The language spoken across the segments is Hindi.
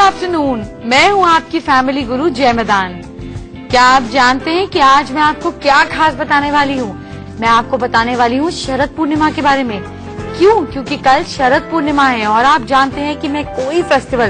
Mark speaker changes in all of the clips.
Speaker 1: आफ्टरनून, मैं हूँ आपकी फैमिली गुरु जय मैदान। क्या आप जानते हैं कि आज मैं आपको क्या खास बताने वाली हूँ? मैं आपको बताने वाली हूँ शरद पूर्णिमा के बारे में। क्यों? क्योंकि कल शरद पूर्णिमा है और आप जानते हैं कि मैं कोई फेस्टिवल,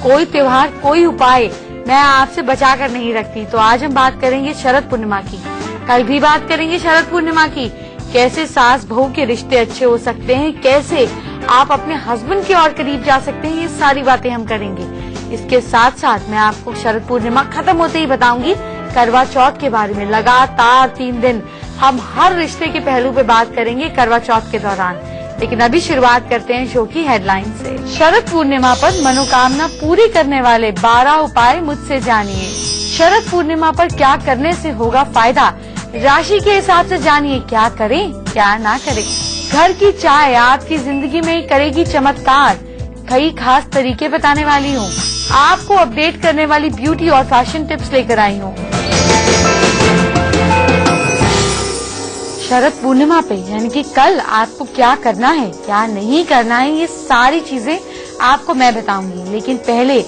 Speaker 1: कोई त्योहार, कोई उपाय मैं आपसे बचा कर नहीं रखती। तो आज हम बात करेंगे शरद पूर्णिमा की, कल भी बात करेंगे शरद पूर्णिमा की। कैसे सास बहू के रिश्ते अच्छे हो सकते हैं, कैसे आप अपने हस्बैंड के और करीब जा सकते हैं, ये सारी बातें हम करेंगे। इसके साथ साथ मैं आपको शरद पूर्णिमा खत्म होते ही बताऊंगी करवा चौथ के बारे में। लगातार 3 दिन हम हर रिश्ते के पहलू पे बात करेंगे करवा चौथ के दौरान। लेकिन अभी शुरुआत करते हैं शो की हेडलाइन से। शरद पूर्णिमा पर मनोकामना पूरी करने वाले 12 उपाय मुझसे जानिए। शरद पूर्णिमा पर क्या करने से होगा फायदा, राशि के हिसाब से जानिए क्या करें क्या ना करें। घर की चाय आपकी जिंदगी में करेगी चमत्कार, कई खास तरीके बताने वाली हूँ। आपको अपडेट करने वाली ब्यूटी और फैशन टिप्स लेकर आई हूँ। शरद पूर्णिमा पे यानी कि कल आपको क्या करना है क्या नहीं करना है, ये सारी चीजें आपको मैं बताऊंगी। लेकिन पहले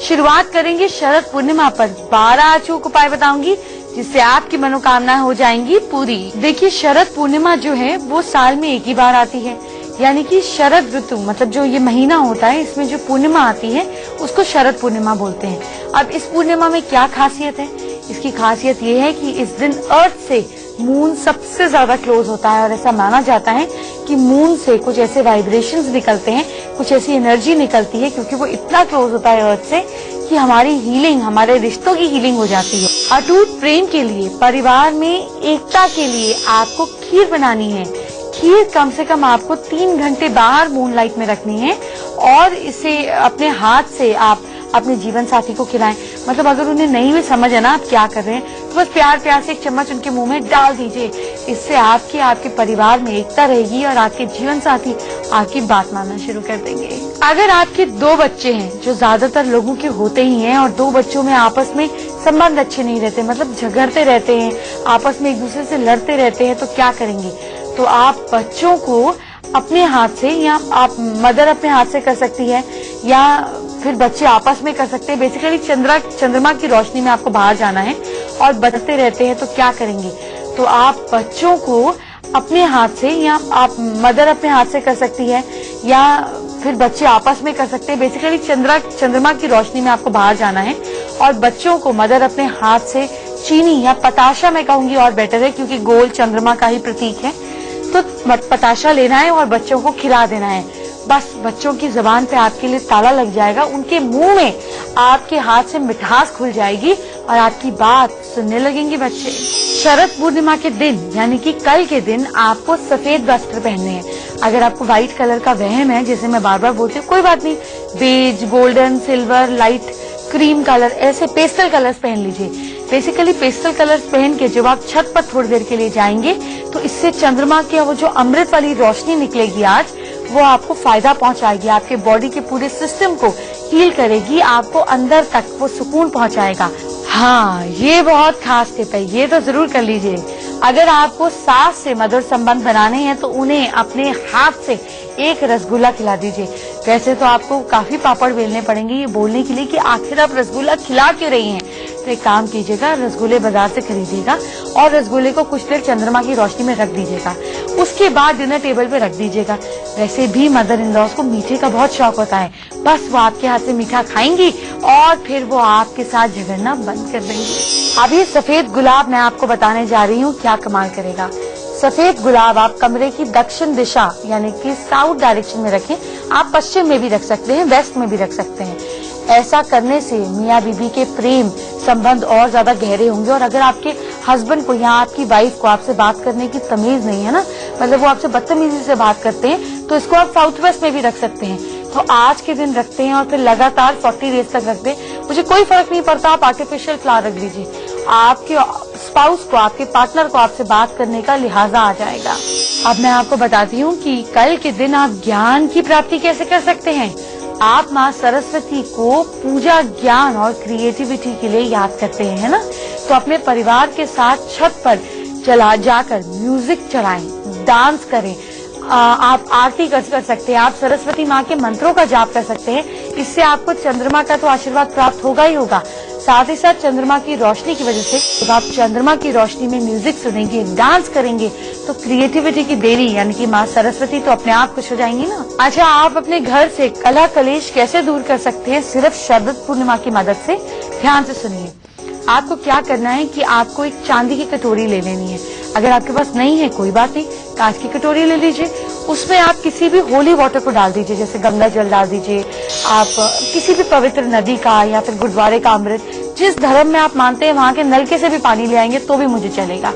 Speaker 1: शुरुआत करेंगे शरद पूर्णिमा पर 12 अचूक उपाय बताऊंगी जिससे आपकी मनोकामना हो जाएंगी पूरी। देखिए, शरद पूर्णिमा जो है वो साल में एक ही बार आती है, यानी कि शरद ऋतु मतलब जो ये महीना होता है इसमें जो पूर्णिमा आती है उसको शरद पूर्णिमा बोलते हैं। अब इस पूर्णिमा में क्या खासियत है? इसकी खासियत ये है कि इस दिन अर्थ से मून सबसे ज्यादा क्लोज होता है और ऐसा माना जाता है कि मून से कुछ ऐसे वाइब्रेशंस निकलते हैं, कुछ ऐसी एनर्जी निकलती है क्योंकि वो इतना क्लोज होता है अर्थ से कि हमारी हीलिंग, हमारे रिश्तों की हीलिंग हो जाती है। अटूट प्रेम के लिए, परिवार में एकता के लिए आपको खीर बनानी है। खीर कम से कम आपको 3 घंटे बाहर मूनलाइट में रखनी है और इसे अपने हाथ से आप अपने जीवन साथी को खिलाएं। मतलब अगर उन्हें नहीं भी समझ है ना आप क्या कर रहे हैं तो बस प्यार प्यार से एक चम्मच उनके मुंह में डाल दीजिए। इससे आपके परिवार में एकता रहेगी और आपके जीवन साथी आपकी बात मानना शुरू कर देंगे। अगर आपके 2 बच्चे हैं, जो ज्यादातर लोगों के होते ही हैं, और 2 बच्चों में आपस में संबंध अच्छे नहीं रहते, मतलब झगड़ते रहते हैं, आपस में एक दूसरे से लड़ते रहते हैं, तो क्या करेंगे? तो आप बच्चों को अपने हाथ से, या आप मदर अपने हाथ से कर सकती है या फिर बच्चे आपस में कर सकते हैं। बेसिकली चंद्रमा की रोशनी में आपको बाहर जाना है और बचते रहते हैं, तो क्या करेंगे? तो आप बच्चों को अपने हाथ से, या आप मदर अपने हाथ से कर सकती है या फिर बच्चे आपस में कर सकते हैं। बेसिकली चंद्रमा की रोशनी में आपको बाहर जाना है और बच्चों को मदर अपने हाथ से चीनी या पताशा मैं कहूंगी और बेटर है क्योंकि गोल चंद्रमा का ही प्रतीक है, तो पताशा लेना है और बच्चों को खिला देना है। बस बच्चों की जुबान पे आपके लिए ताला लग जाएगा, उनके मुंह में आपके हाथ से मिठास खुल जाएगी और आपकी बात सुनने लगेंगे बच्चे। शरद पूर्णिमा के दिन यानी कि कल के दिन आपको सफेद वस्त्र पहनने हैं। अगर आपको व्हाइट कलर का वहम है, जैसे मैं बार बार बोलती हूँ, कोई बात नहीं, beige, golden, silver, light cream colour, ऐसे पेस्टल कलर्स पहन लीजिए। बेसिकली पेस्टल कलर्स पहन के जब आप छत पर थोड़ी देर के लिए जाएंगे तो इससे चंद्रमा की वो जो अमृत वाली रोशनी निकलेगी आज, वो आपको फायदा पहुंचाएगी, आपके बॉडी के पूरे सिस्टम को हील करेगी, आपको अंदर तक वो सुकून पहुंचाएगा। हाँ, ये बहुत खास टिप है, ये तो जरूर कर लीजिए। अगर आपको सास से मधुर संबंध बनाने हैं तो उन्हें अपने हाथ से एक रसगुल्ला खिला दीजिए। वैसे तो आपको काफी पापड़ बेलने पड़ेंगे ये बोलने के लिए कि आखिर आप रसगुल्ला खिला क्यों रही हैं। तो एक काम कीजिएगा, रसगुल्ले बाजार से खरीदिएगा और रसगुल्ले को कुछ देर चंद्रमा की रोशनी में रख दीजिएगा, उसके बाद डिनर टेबल पे रख दीजिएगा। वैसे भी मदर इन लॉज को मीठे का बहुत शौक होता है, बस वो आपके हाथ से मीठा खाएंगी और फिर वो आपके साथ झगड़ना बंद कर देंगे। अभी सफेद गुलाब मैं आपको बताने जा रही हूँ क्या कमाल करेगा। सफेद गुलाब आप कमरे की दक्षिण दिशा यानी कि साउथ डायरेक्शन में रखें। आप पश्चिम में भी रख सकते हैं, वेस्ट में भी रख सकते हैं। ऐसा करने से मियाँ बीबी के प्रेम संबंध और ज्यादा गहरे होंगे। और अगर आपके हस्बैंड को या आपकी वाइफ को आपसे बात करने की तमीज नहीं है ना, मतलब वो आपसे बदतमीजी से बात करते हैं, तो इसको आप साउथ वेस्ट में भी रख सकते हैं। तो आज के दिन रखते हैं और फिर लगातार 40 डेज तक रखते हैं, मुझे कोई फर्क नहीं पड़ता, आप आर्टिफिशियल फ्लावर रख लीजिए। आपके स्पाउस को, आपके पार्टनर को आपसे बात करने का लिहाजा आ जाएगा। अब मैं आपको बताती हूँ कि कल के दिन आप ज्ञान की प्राप्ति कैसे कर सकते हैं। आप माँ सरस्वती को पूजा, ज्ञान और क्रिएटिविटी के लिए याद करते हैं, है ना? तो अपने परिवार के साथ छत पर जाकर म्यूजिक चलाएं, डांस करें, आप आरती कर सकते हैं, आप सरस्वती माँ के मंत्रों का जाप कर सकते हैं। इससे आपको चंद्रमा का तो आशीर्वाद प्राप्त होगा ही होगा। साथ ही साथ चंद्रमा की रोशनी की वजह से जब आप चंद्रमा की रोशनी में म्यूजिक सुनेंगे, डांस करेंगे, तो क्रिएटिविटी की देवी यानी कि माँ सरस्वती तो अपने आप खुश हो जाएंगी ना। अच्छा, आप अपने घर से कला कलेश कैसे दूर कर सकते हैं सिर्फ शरद पूर्णिमा की मदद से? ध्यान से सुनिए। आपको क्या करना है कि आपको एक चांदी की कटोरी ले लेनी है। अगर आपके पास नहीं है कोई बात नहीं, कांच की कटोरी ले लीजिए। उसमें आप किसी भी होली वाटर को डाल दीजिए, जैसे गंगा जल डाल दीजिए, आप किसी भी पवित्र नदी का या फिर गुरुद्वारे का अमृत, जिस धर्म में आप मानते हैं वहां के नलके से भी पानी ले आएंगे तो भी मुझे चलेगा।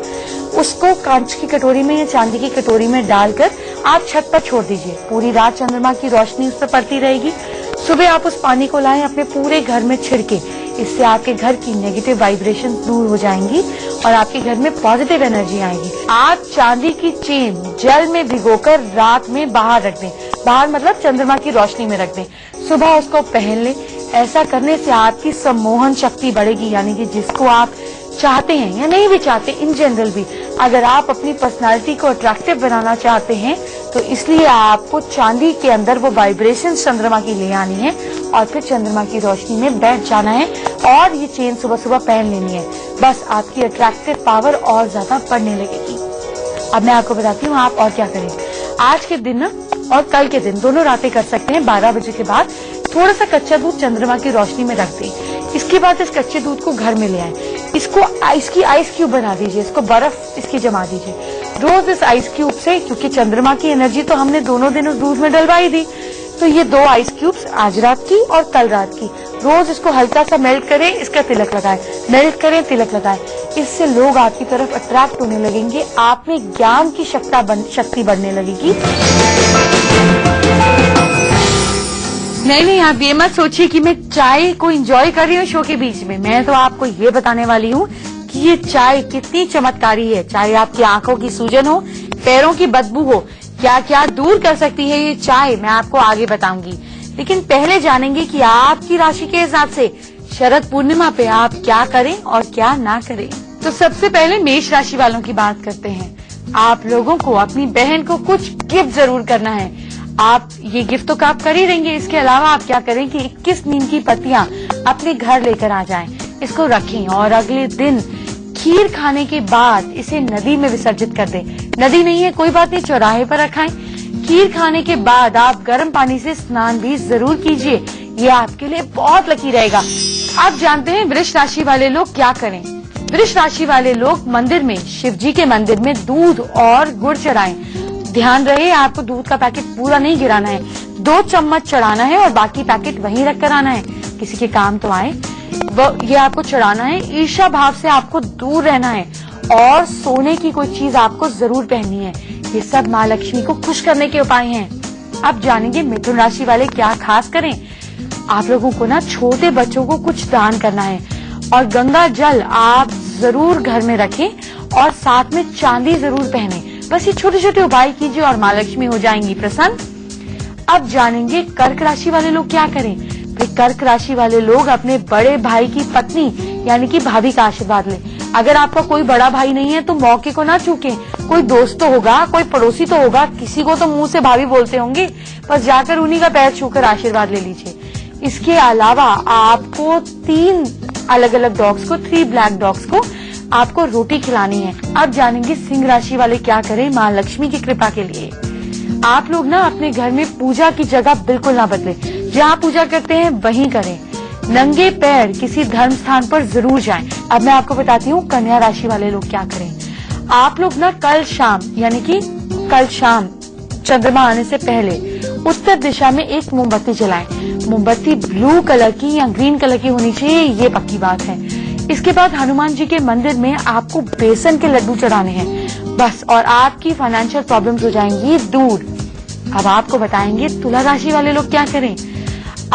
Speaker 1: उसको कांच की कटोरी में या चांदी की कटोरी में डालकर आप छत पर छोड़ दीजिए। पूरी रात चंद्रमा की रोशनी उस पर पड़ती रहेगी। सुबह आप उस पानी को लाएं, अपने पूरे घर में छिड़के। इससे आपके घर की नेगेटिव वाइब्रेशन दूर हो जाएंगी और आपके घर में पॉजिटिव एनर्जी आएगी। आप चांदी की चेन जल में भिगोकर रात में बाहर रख दें। बाहर मतलब चंद्रमा की रोशनी में रख दें। सुबह उसको पहन लें। ऐसा करने से आपकी सम्मोहन शक्ति बढ़ेगी, यानी कि जिसको आप चाहते हैं या नहीं भी चाहते, इन जनरल भी अगर आप अपनी पर्सनालिटी को अट्रैक्टिव बनाना चाहते हैं तो इसलिए आपको चांदी के अंदर वो वाइब्रेशन चंद्रमा की ले आनी है और फिर चंद्रमा की रोशनी में बैठ जाना है और ये चेन सुबह सुबह पहन लेनी है। बस आपकी अट्रैक्टिव पावर और ज्यादा बढ़ने लगेगी। अब मैं आपको बताती हूँ आप और क्या करें। आज के दिन और कल के दिन दोनों रातें कर सकते हैं। 12 बजे के बाद थोड़ा सा कच्चा दूध चंद्रमा की रोशनी में रख दें। इसके बाद इस कच्चे दूध को घर में ले आए। इसको इसकी आइस क्यूब बना दीजिए, इसको बर्फ इसकी जमा दीजिए। रोज इस आइस क्यूब से, क्योंकि चंद्रमा की एनर्जी तो हमने दोनों दिन उस दूध में डलवाई दी, तो ये 2 आइस क्यूब्स आज रात की और कल रात की, रोज इसको हल्का सा मेल्ट करें, इसका तिलक लगाएं, मेल्ट करें, तिलक लगाएं। इससे लोग आपकी तरफ अट्रैक्ट होने लगेंगे, आप में ज्ञान की शक्ति बढ़ने लगेगी। नहीं, आप ये मत सोचिए कि मैं चाय को एंजॉय कर रही हूँ शो के बीच में। मैं तो आपको ये बताने वाली हूँ कि ये चाय कितनी चमत्कारी है। चाहे आपकी आंखों की सूजन हो, पैरों की बदबू हो, क्या क्या दूर कर सकती है ये चाय, मैं आपको आगे बताऊंगी। लेकिन पहले जानेंगे कि आपकी राशि के हिसाब से शरद पूर्णिमा पे आप क्या करें और क्या ना करें। तो सबसे पहले मेष राशि वालों की बात करते हैं। आप लोगों को अपनी बहन को कुछ गिफ्ट जरूर करना है। आप ये गिफ्ट तो आप कर ही देंगे, इसके अलावा आप क्या करें कि 21 नीम की पत्तियां अपने घर लेकर आ जाएं, इसको रखें और अगले दिन खीर खाने के बाद इसे नदी में विसर्जित कर दें। नदी नहीं है कोई बात नहीं, चौराहे पर रखाएं। खीर खाने के बाद आप गर्म पानी से स्नान भी जरूर कीजिए, ये आपके लिए बहुत लकी रहेगा। आप जानते हैं वृष राशि वाले लोग क्या करें। वृष राशि वाले लोग मंदिर में, शिव जी के मंदिर में दूध और गुड़ चढ़ाएं। ध्यान रहे आपको दूध का पैकेट पूरा नहीं गिराना है, 2 चम्मच चढ़ाना है और बाकी पैकेट वहीं रख कर आना है, किसी के काम तो आए, ये आपको चढ़ाना है। ईर्ष्या भाव से आपको दूर रहना है और सोने की कोई चीज आपको जरूर पहननी है। ये सब माँ लक्ष्मी को खुश करने के उपाय हैं। अब जानेंगे मिथुन राशि वाले क्या खास करें। आप लोगों को ना छोटे बच्चों को कुछ दान करना है और गंगा जल आप जरूर घर में रखें और साथ में चांदी जरूर पहने। बस ये छोटे छोटे उपाय कीजिए और माँ लक्ष्मी हो जाएंगी प्रसन्न। अब जानेंगे कर्क राशि वाले लोग क्या करें। भाई कर्क राशि वाले लोग अपने बड़े भाई की पत्नी यानी कि भाभी का आशीर्वाद लें। अगर आपका कोई बड़ा भाई नहीं है तो मौके को ना चूकें। कोई दोस्त तो होगा, कोई पड़ोसी तो होगा, किसी को तो मुंह से भाभी बोलते होंगे, बस जाकर उन्हीं का पैर छूकर आशीर्वाद ले लीजिए। इसके अलावा आपको 3 अलग अलग डॉग्स को, 3 ब्लैक डॉग्स को आपको रोटी खिलानी है। अब जानेंगे सिंह राशि वाले क्या करें माँ लक्ष्मी की कृपा के लिए। आप लोग ना अपने घर में पूजा की जगह बिल्कुल ना बदले, जहाँ पूजा करते हैं वहीं करें। नंगे पैर किसी धर्म स्थान पर जरूर जाएं। अब मैं आपको बताती हूँ कन्या राशि वाले लोग क्या करें। आप लोग ना कल शाम यानी कि कल शाम चंद्रमा आने से पहले उत्तर दिशा में एक मोमबत्ती जलाएं। मोमबत्ती ब्लू कलर की या ग्रीन कलर की होनी चाहिए, ये पक्की बात है। इसके बाद हनुमान जी के मंदिर में आपको बेसन के लड्डू चढ़ाने हैं बस, और आपकी फाइनेंशियल प्रॉब्लम्स हो जाएंगी दूर। अब आपको बताएंगे तुला राशि वाले लोग क्या करें।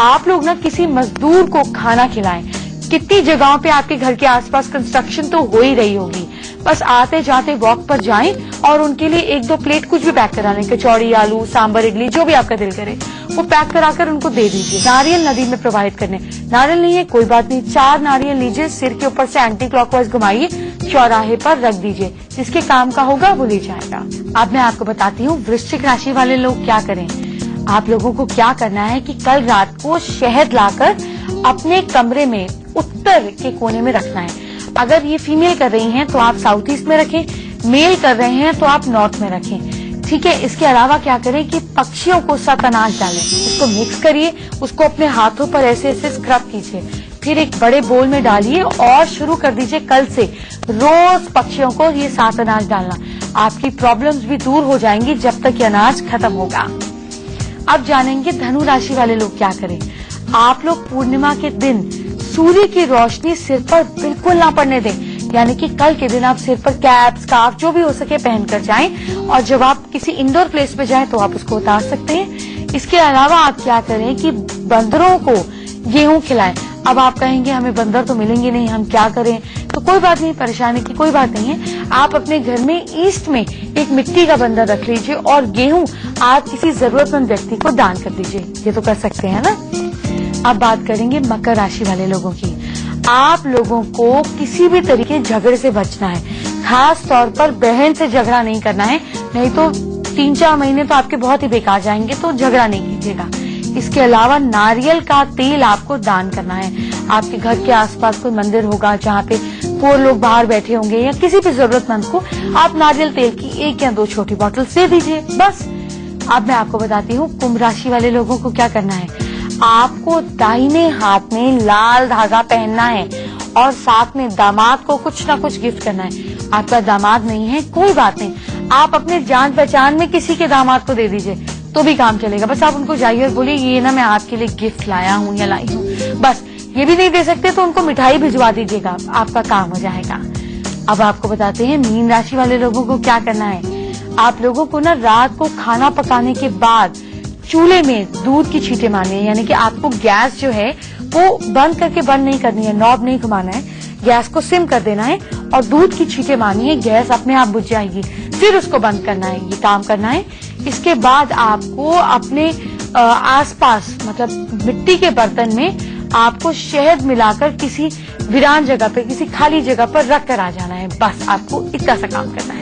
Speaker 1: आप लोग ना किसी मजदूर को खाना खिलाएं। कितनी जगहों पे आपके घर के आसपास कंस्ट्रक्शन तो हो ही रही होगी, बस आते जाते वॉक पर जाएं और उनके लिए 1-2 प्लेट कुछ भी पैक करा लें, कचौड़ी, आलू, सांबर, इडली, जो भी आपका दिल करे वो पैक कराकर उनको दे दीजिए। नारियल नदी में प्रवाहित करने, नारियल नहीं है कोई बात नहीं, 4 नारियल लीजिए, सिर के ऊपर से एंटी क्लॉकवाइज घुमाइए, चौराहे पर रख दीजिए, जिसके काम का होगा वो ले जाएगा। अब मैं आपको बताती हूँ वृश्चिक राशि वाले लोग क्या करें। आप लोगों को क्या करना है कि कल रात को शहद लाकर अपने कमरे में उत्तर के कोने में रखना है। अगर ये फीमेल कर रही हैं तो आप साउथ ईस्ट में रखें, मेल कर रहे हैं तो आप नॉर्थ में रखें, ठीक है। इसके अलावा क्या करें कि पक्षियों को साथ अनाज डालें, उसको मिक्स करिए, उसको अपने हाथों पर ऐसे ऐसे स्क्रब कीजिए, फिर एक बड़े बोल में डालिए और शुरू कर दीजिए कल से रोज पक्षियों को ये साथ अनाज डालना। आपकी प्रॉब्लम्स भी दूर हो जाएंगी जब तक ये अनाज खत्म होगा। अब जानेंगे धनु राशि वाले लोग क्या करें। आप लोग पूर्णिमा के दिन सूर्य की रोशनी सिर पर बिल्कुल ना पड़ने दें, यानी कि कल के दिन आप सिर पर कैप, स्कार्फ जो भी हो सके पहनकर जाएं, और जब आप किसी इंडोर प्लेस पे जाएं तो आप उसको उतार सकते हैं। इसके अलावा आप क्या करें कि बंदरों को गेहूं खिलाएं। अब आप कहेंगे हमें बंदर तो मिलेंगे नहीं, हम क्या करें? तो कोई बात नहीं, परेशानी की कोई बात नहीं है। आप अपने घर में ईस्ट में एक मिट्टी का बंदर रख लीजिए और गेहूं आप किसी जरूरतमंद व्यक्ति को दान कर दीजिए। ये तो कर सकते हैं ना। अब बात करेंगे मकर राशि वाले लोगों की। आप लोगों को किसी भी तरीके झगड़े से बचना है, खास तौर पर बहन से झगड़ा नहीं करना है, नहीं तो 3-4 महीने तो आपके बहुत ही बेकार जाएंगे, तो झगड़ा नहीं कीजिएगा। इसके अलावा नारियल का तेल आपको दान करना है। आपके घर के आसपास कोई मंदिर होगा जहाँ पे 4 लोग बाहर बैठे होंगे, या किसी भी जरूरतमंद को आप नारियल तेल की 1 या 2 छोटी बोतल दे दीजिए, बस। अब मैं आपको बताती हूँ कुंभ राशि वाले लोगों को क्या करना है। आपको दाहिने हाथ में लाल धागा पहनना है और साथ में दामाद को कुछ ना कुछ गिफ्ट करना है। आपका दामाद नहीं है, कोई बात नहीं, आप अपने जान पहचान में किसी के दामाद को दे दीजिए तो भी काम चलेगा। बस आप उनको जाइए और बोलिए ये ना मैं आपके लिए गिफ्ट लाया हूँ या लाई हूँ, बस। ये भी नहीं दे सकते तो उनको मिठाई भिजवा दीजिएगा, आपका काम हो जाएगा। अब आपको बताते हैं मीन राशि वाले लोगों को क्या करना है। आप लोगों को ना रात को खाना पकाने के बाद चूल्हे में दूध की छींटे मारनी है, यानी कि आपको गैस जो है वो बंद करके बंद नहीं करनी है, नॉब नहीं घुमाना है, गैस को सिम कर देना है और दूध की छींटे मारनी है, गैस अपने आप बुझ जाएगी, फिर उसको बंद करना है, ये काम करना है। इसके बाद आपको अपने आसपास मतलब मिट्टी के बर्तन में आपको शहद मिलाकर किसी वीरान जगह पे, किसी खाली जगह पर रख कर आ जाना है, बस आपको इतना सा काम करना है।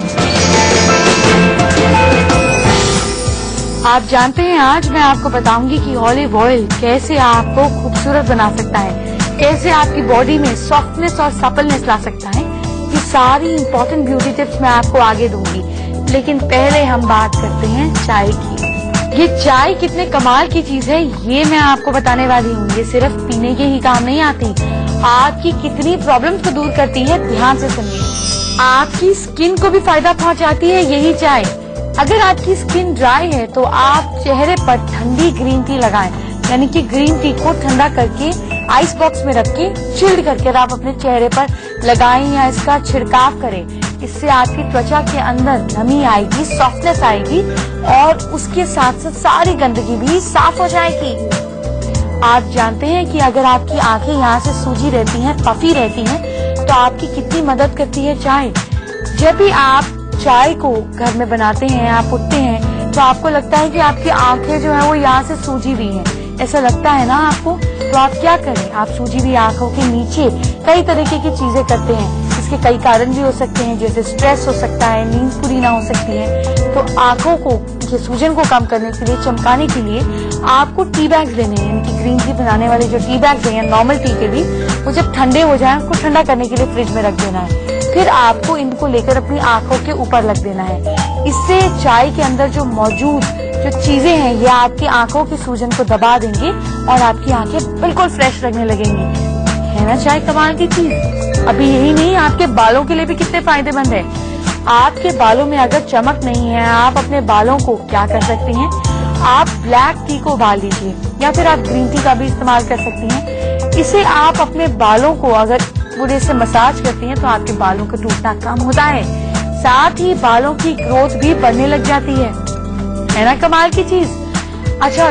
Speaker 1: आप जानते हैं आज मैं आपको बताऊंगी कि ऑलिव ऑयल कैसे आपको खूबसूरत बना सकता है, कैसे आपकी बॉडी में सॉफ्टनेस और सपलनेस ला सकता है। ये सारी इंपॉर्टेंट ब्यूटी टिप्स मैं आपको आगे दूंगी, लेकिन पहले हम बात करते हैं चाय की। ये चाय कितने कमाल की चीज है ये मैं आपको बताने वाली हूँ। ये सिर्फ पीने के ही काम नहीं आती, आपकी कितनी प्रॉब्लम्स को दूर करती है, ध्यान से सुनिए। आपकी स्किन को भी फायदा पहुँचाती है यही चाय। अगर आपकी स्किन ड्राई है तो आप चेहरे पर ठंडी ग्रीन टी लगाएं, यानी कि ग्रीन टी को ठंडा करके आइस बॉक्स में रख के चिल्ड करके आप अपने चेहरे पर लगाएं या इसका छिड़काव करें। इससे आपकी त्वचा के अंदर नमी आएगी, सॉफ्टनेस आएगी और उसके साथ साथ सारी गंदगी भी साफ हो जाएगी। आप जानते हैं कि अगर आपकी आंखें यहाँ से सूजी रहती हैं, पफी रहती हैं, तो आपकी कितनी मदद करती है चाय। जब भी आप चाय को घर में बनाते हैं, आप उठते हैं तो आपको लगता है कि आपकी आंखें जो है वो यहाँ से सूजी हुई हैं, ऐसा लगता है ना आपको। तो आप क्या करें, आप सूजी हुई आंखों के नीचे कई तरीके की चीजें करते हैं। इसके कई कारण भी हो सकते हैं, जैसे स्ट्रेस हो सकता है, नींद पूरी ना हो सकती है। तो आंखों को ये सूजन को कम करने के लिए, चमकाने के लिए आपको टी बैग्स लेने हैं, यानी कि ग्रीन टी बनाने वाले जो टी बैग्स हैं नॉर्मल टी के भी, वो जब ठंडे हो जाए उनको ठंडा करने के लिए फ्रिज में रख देना है। फिर आपको इनको लेकर अपनी आंखों के ऊपर रख देना है। इससे चाय के अंदर जो मौजूद जो चीजें हैं ये आपकी आंखों की सूजन को दबा देंगे और आपकी आंखें बिल्कुल फ्रेश लगने लगेंगी। है ना चाय कमाल की चीज। अभी यही नहीं, आपके बालों के लिए भी कितने फायदेमंद है। आपके बालों में अगर चमक नहीं है, आप अपने बालों को क्या कर सकती हैं, आप ब्लैक टी को उबाल लीजिए या फिर आप ग्रीन टी का भी इस्तेमाल कर सकती हैं। इसे आप अपने बालों को अगर पूरे से मसाज करती हैं तो आपके बालों का टूटना कम होता है, साथ ही बालों की ग्रोथ भी बढ़ने लग जाती है ना कमाल की चीज। अच्छा,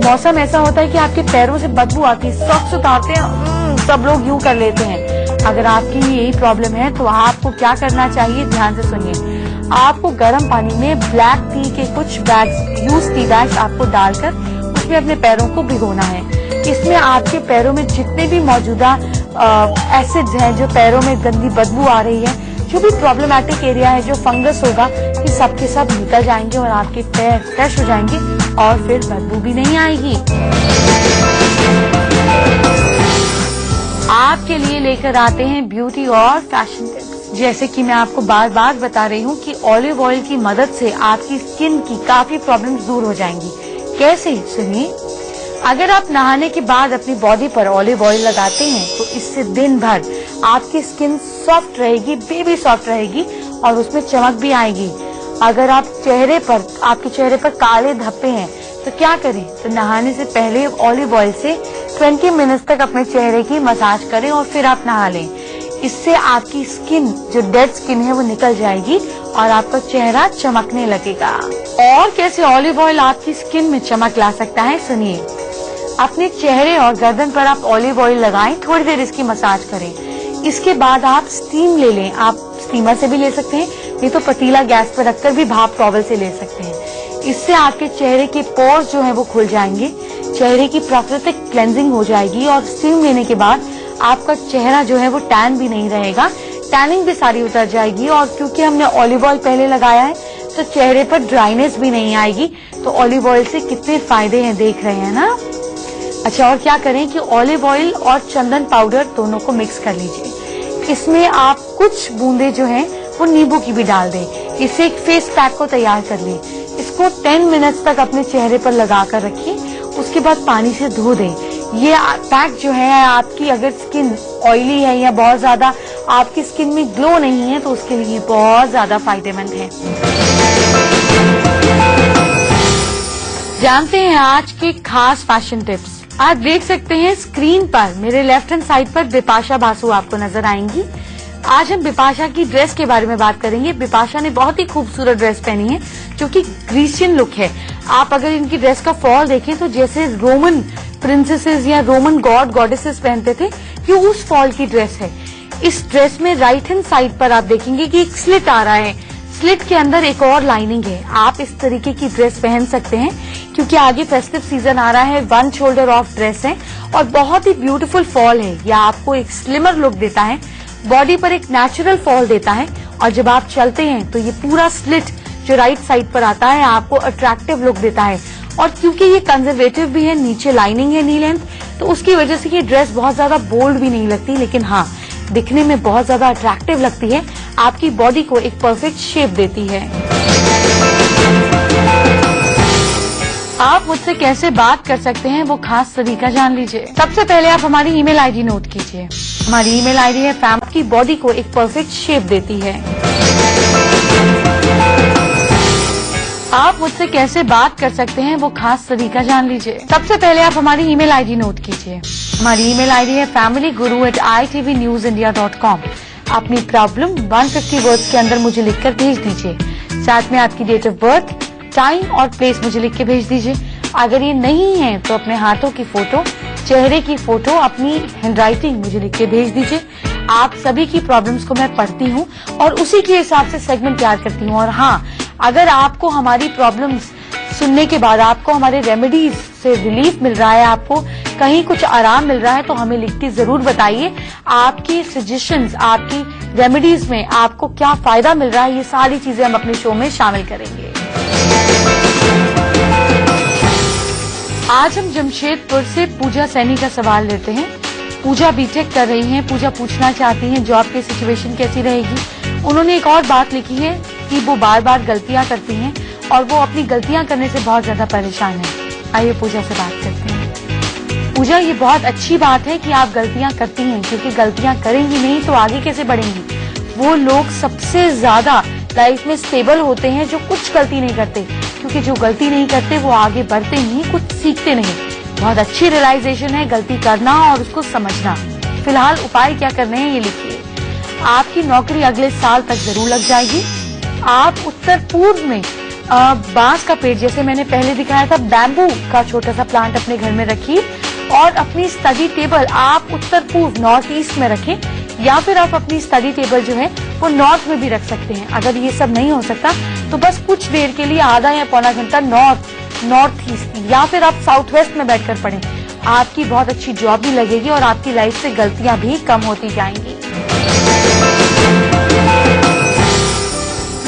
Speaker 1: मौसम ऐसा होता है कि आपके पैरों से बदबू आती है, सॉक्स उतारते हैं, सब लोग यूं कर लेते हैं। अगर आपकी यही प्रॉब्लम है तो आपको क्या करना चाहिए, ध्यान से सुनिए। आपको गर्म पानी में ब्लैक टी के कुछ बैग्स, यूज टी बैग्स आपको डालकर उसमें अपने पैरों को भिगोना है। इसमें आपके पैरों में जितने भी मौजूदा एसिड्स हैं, जो पैरों में गंदी बदबू आ रही है, जो भी प्रॉब्लमेटिक एरिया है, जो फंगस होगा, ये सब के सब निकल जाएंगे और आपके पैर फ्रेश हो जाएंगे और फिर बदबू भी नहीं आएगी। आपके लिए लेकर आते हैं ब्यूटी और फैशन टिप्स। जैसे कि मैं आपको बार बार बता रही हूँ कि ऑलिव ऑयल की मदद से आपकी स्किन की काफी प्रॉब्लम्स दूर हो जाएंगी। कैसे, सुनिए। अगर आप नहाने के बाद अपनी बॉडी पर ऑलिव ऑयल लगाते हैं तो इससे दिन भर आपकी स्किन सॉफ्ट रहेगी, बेबी सॉफ्ट रहेगी और उसमें चमक भी आएगी। अगर आपके चेहरे पर काले धब्बे हैं तो क्या करें, तो नहाने से पहले ऑलिव ऑयल से 20 मिनट्स तक अपने चेहरे की मसाज करें और फिर आप नहा लें। इससे आपकी स्किन, जो डेड स्किन है, वो निकल जाएगी और आपका चेहरा चमकने लगेगा। और कैसे ऑलिव ऑयल आपकी स्किन में चमक ला सकता है, सुनिए। अपने चेहरे और गर्दन पर आप ऑलिव ऑयल लगाएं, थोड़ी देर इसकी मसाज करें। इसके बाद आप स्टीम ले लें। आप स्टीमर से भी ले सकते हैं, नहीं तो पतीला गैस पर रखकर भी भाप टॉवल से ले सकते हैं। इससे आपके चेहरे के पोर्स जो है वो खुल जाएंगे, चेहरे की प्राकृतिक क्लेंजिंग हो जाएगी और स्टीम लेने के बाद आपका चेहरा जो है वो टैन भी नहीं रहेगा, टैनिंग भी सारी उतर जाएगी। और क्योंकि हमने ऑलिव ऑयल पहले लगाया है तो चेहरे पर ड्राइनेस भी नहीं आएगी। तो ऑलिव ऑयल से कितने फायदे हैं, देख रहे हैं ना। अच्छा, और क्या करें कि ऑलिव ऑयल और चंदन पाउडर दोनों को मिक्स कर लीजिए। इसमें आप कुछ बूंदे जो हैं वो नींबू की भी डाल दें। इससे एक फेस पैक को तैयार कर लें। इसको 10 मिनट्स तक अपने चेहरे पर लगा कर रखिए, उसके बाद पानी से धो दें। ये पैक जो है, आपकी अगर स्किन ऑयली है या बहुत ज्यादा आपकी स्किन में ग्लो नहीं है तो उसके लिए बहुत ज्यादा फायदेमंद है। जानते हैं आज के खास फैशन टिप्स। आप देख सकते हैं स्क्रीन पर, मेरे लेफ्ट हैंड साइड पर बिपाशा बासु आपको नजर आएंगी। आज हम बिपाशा की ड्रेस के बारे में बात करेंगे। बिपाशा ने बहुत ही खूबसूरत ड्रेस पहनी है जो कि ग्रीसियन लुक है। आप अगर इनकी ड्रेस का फॉल देखें तो जैसे रोमन प्रिंसेसेस या रोमन गॉड गॉडेसेस पहनते थे, ये उस फॉल की ड्रेस है। इस ड्रेस में राइट हैंड साइड पर आप देखेंगे कि एक स्लिट आ रहा है। स्लिट के अंदर एक और लाइनिंग है। आप इस तरीके की ड्रेस पहन सकते हैं क्योंकि आगे फेस्टिव सीजन आ रहा है। 1 शोल्डर ऑफ ड्रेस है और बहुत ही ब्यूटीफुल फॉल है। यह आपको एक स्लिमर लुक देता है, बॉडी पर एक नेचुरल फॉल देता है और जब आप चलते हैं तो ये पूरा स्लिट जो राइट साइड पर आता है आपको अट्रैक्टिव लुक देता है। और क्योंकि ये कंजर्वेटिव भी है, नीचे लाइनिंग है नी लेंथ, तो उसकी वजह से ये ड्रेस बहुत ज्यादा बोल्ड भी नहीं लगती, लेकिन हाँ, दिखने में बहुत ज्यादा अट्रैक्टिव लगती है। आपकी बॉडी को एक परफेक्ट शेप देती है। आप मुझसे कैसे बात कर सकते हैं वो खास तरीका जान लीजिए। सबसे पहले आप हमारी ईमेल आईडी नोट कीजिए। हमारी ईमेल आईडी है आपकी बॉडी को एक परफेक्ट शेप देती है। आप मुझसे कैसे बात कर सकते हैं वो खास तरीका जान लीजिए। सबसे पहले आप हमारी ईमेल आईडी नोट कीजिए। हमारी ईमेल आईडी है familyguru@itvnews.india.com। अपनी प्रॉब्लम 150 वर्ड्स के अंदर मुझे लिखकर भेज दीजिए। साथ में आपकी डेट ऑफ बर्थ, टाइम और प्लेस मुझे लिख के भेज दीजिए। अगर ये नहीं है तो अपने हाथों की फोटो, चेहरे की फोटो, अपनी हैंडराइटिंग मुझे लिख के भेज दीजिए। आप सभी की प्रॉब्लम्स को मैं पढ़ती हूँ और उसी के हिसाब से सेगमेंट तैयार करती हूँ। और हाँ, अगर आपको हमारी प्रॉब्लम्स सुनने के बाद आपको हमारे रेमेडीज से रिलीफ मिल रहा है, आपको कहीं कुछ आराम मिल रहा है, तो हमें लिख के जरूर बताइए। आपकी सजेशंस, आपकी रेमेडीज में आपको क्या फायदा मिल रहा है, ये सारी चीजें हम अपने शो में शामिल करेंगे। आज हम जमशेदपुर से पूजा सैनी का सवाल लेते हैं। पूजा बीटेक कर रही हैं। पूजा पूछना चाहती हैं जॉब की सिचुएशन कैसी रहेगी। उन्होंने एक और बात लिखी है कि वो बार बार गलतियां करती हैं और वो अपनी गलतियां करने से बहुत ज्यादा परेशान है। आइए पूजा से बात करते हैं। पूजा, ये बहुत अच्छी बात है कि आप गलतियां करती हैं, क्योंकि गलतियां करेंगी नहीं तो आगे कैसे बढ़ेंगी। वो लोग सबसे ज्यादा लाइफ में स्टेबल होते हैं जो कुछ गलती नहीं करते, क्योंकि जो गलती नहीं करते वो आगे बढ़ते नहीं, कुछ सीखते नहीं। बहुत अच्छी रियलाइजेशन है गलती करना और उसको समझना। फिलहाल उपाय क्या करने हैं ये लिखिए। आपकी नौकरी अगले साल तक जरूर लग जाएगी। आप उत्तर पूर्व में बांस का पेड़, जैसे मैंने पहले दिखाया था, बैम्बू का छोटा सा प्लांट अपने घर में रखिए और अपनी स्टडी टेबल आप उत्तर पूर्व नॉर्थ ईस्ट में रखें, या फिर आप अपनी स्टडी टेबल जो है वो नॉर्थ में भी रख सकते हैं। अगर ये सब नहीं हो सकता तो बस कुछ देर के लिए आधा या पौना घंटा नॉर्थ ईस्ट या फिर आप साउथ वेस्ट में बैठकर पढ़ें। आपकी बहुत अच्छी जॉब भी लगेगी और आपकी लाइफ से गलतियां भी कम होती जाएंगी।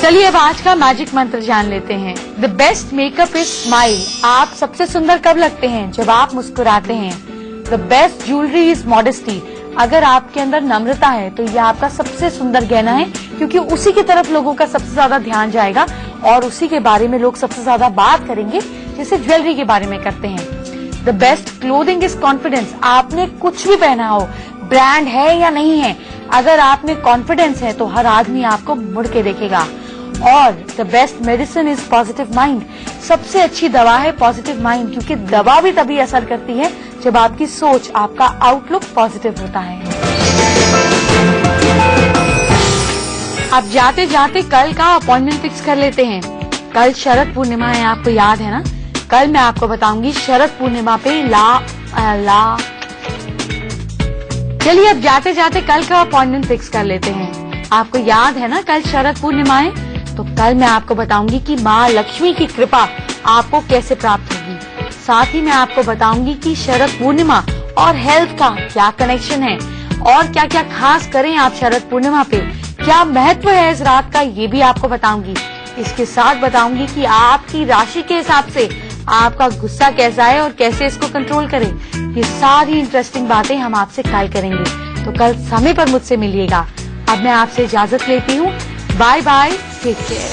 Speaker 1: चलिए अब आज का मैजिक मंत्र जान लेते हैं। The best makeup is smile. आप सबसे सुंदर कब लगते हैं? जब आप मुस्कुराते हैं। The best jewellery is modesty. अगर आपके अंदर नम्रता है तो यह आपका सबसे सुंदर गहना है, क्योंकि उसी की तरफ लोगों का सबसे ज्यादा ध्यान जाएगा और उसी के बारे में लोग सबसे ज्यादा बात करेंगे, जैसे ज्वेलरी के बारे में करते हैं। The best clothing is confidence. आपने कुछ भी पहना हो, ब्रांड है या नहीं है, अगर आप में कॉन्फिडेंस है तो हर आदमी आपको मुड़ के देखेगा। और the best medicine is positive mind. सबसे अच्छी दवा है पॉजिटिव माइंड, क्योंकि दवा भी तभी असर करती है जब आपकी सोच, आपका आउटलुक पॉजिटिव होता है। अब जाते जाते कल का अपॉइंटमेंट फिक्स कर लेते हैं। कल शरद पूर्णिमा है, आपको याद है ना? कल मैं आपको बताऊंगी शरद पूर्णिमा पे चलिए अब जाते जाते कल का अपॉइंटमेंट फिक्स कर लेते हैं। आपको याद है ना कल शरद पूर्णिमा है? तो कल मैं आपको बताऊंगी कि माँ लक्ष्मी की कृपा आपको कैसे प्राप्त होगी। साथ ही मैं आपको बताऊंगी कि शरद पूर्णिमा और हेल्थ का क्या कनेक्शन है और क्या क्या खास करें आप शरद पूर्णिमा पे, क्या महत्व है इस रात का, ये भी आपको बताऊंगी। इसके साथ बताऊंगी कि आपकी राशि के हिसाब से आपका गुस्सा कैसा है और कैसे इसको कंट्रोल करें। ये सारी इंटरेस्टिंग बातें हम आपसे कल करेंगे, तो कल समय पर मुझसे मिलिएगा। अब मैं आपसे इजाजत लेती हूँ। Bye bye, take care.